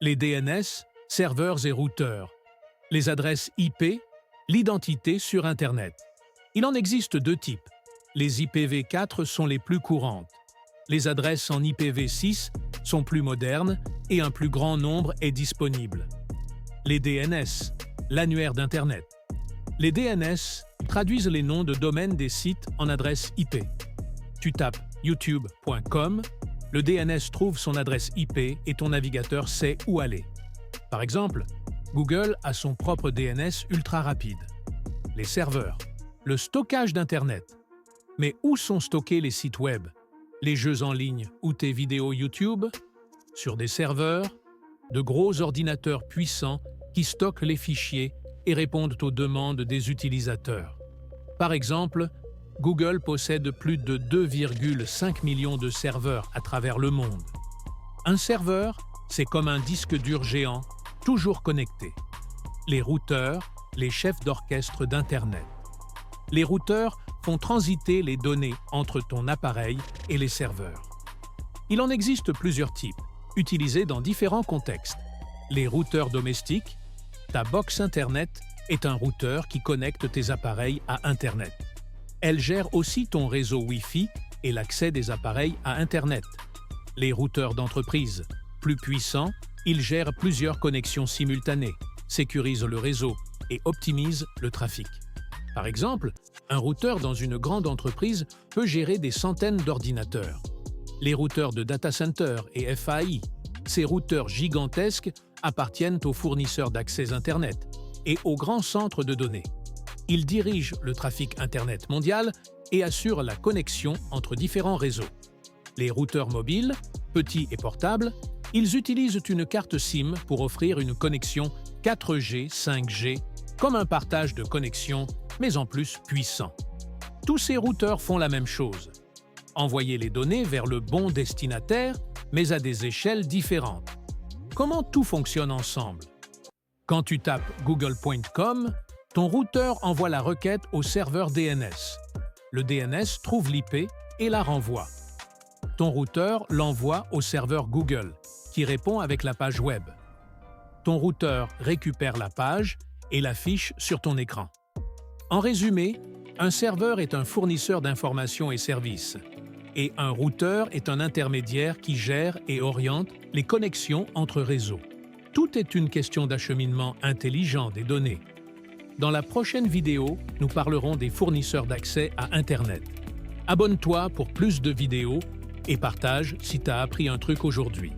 les DNS, serveurs et routeurs, les adresses IP, l'identité sur Internet. Il en existe deux types. Les IPv4 sont les plus courantes. Les adresses en IPv6 sont plus modernes et un plus grand nombre est disponible. Les DNS, l'annuaire d'Internet. Les DNS traduisent les noms de domaine des sites en adresse IP. Tu tapes youtube.com, le DNS trouve son adresse IP et ton navigateur sait où aller. Par exemple, Google a son propre DNS ultra rapide. Les serveurs, le stockage d'Internet. Mais où sont stockés les sites web, les jeux en ligne ou tes vidéos YouTube? Sur des serveurs, de gros ordinateurs puissants qui stockent les fichiers et répondent aux demandes des utilisateurs. Par exemple, Google possède plus de 2,5 millions de serveurs à travers le monde. Un serveur, c'est comme un disque dur géant, toujours connecté. Les routeurs, les chefs d'orchestre d'Internet. Les routeurs font transiter les données entre ton appareil et les serveurs. Il en existe plusieurs types, utilisés dans différents contextes. Les routeurs domestiques. Ta box Internet est un routeur qui connecte tes appareils à Internet. Elle gère aussi ton réseau Wi-Fi et l'accès des appareils à Internet. Les routeurs d'entreprise. Plus puissants, ils gèrent plusieurs connexions simultanées, sécurisent le réseau et optimisent le trafic. Par exemple, un routeur dans une grande entreprise peut gérer des centaines d'ordinateurs. Les routeurs de data center et FAI, ces routeurs gigantesques appartiennent aux fournisseurs d'accès Internet et aux grands centres de données. Ils dirigent le trafic Internet mondial et assurent la connexion entre différents réseaux. Les routeurs mobiles, petits et portables, ils utilisent une carte SIM pour offrir une connexion 4G, 5G, comme un partage de connexion, mais en plus puissant. Tous ces routeurs font la même chose. Envoyer les données vers le bon destinataire, mais à des échelles différentes. Comment tout fonctionne ensemble? Quand tu tapes google.com, ton routeur envoie la requête au serveur DNS. Le DNS trouve l'IP et la renvoie. Ton routeur l'envoie au serveur Google, qui répond avec la page web. Ton routeur récupère la page et l'affiche sur ton écran. En résumé, un serveur est un fournisseur d'informations et services, et un routeur est un intermédiaire qui gère et oriente les connexions entre réseaux. Tout est une question d'acheminement intelligent des données. Dans la prochaine vidéo, nous parlerons des fournisseurs d'accès à Internet. Abonne-toi pour plus de vidéos et partage si tu as appris un truc aujourd'hui.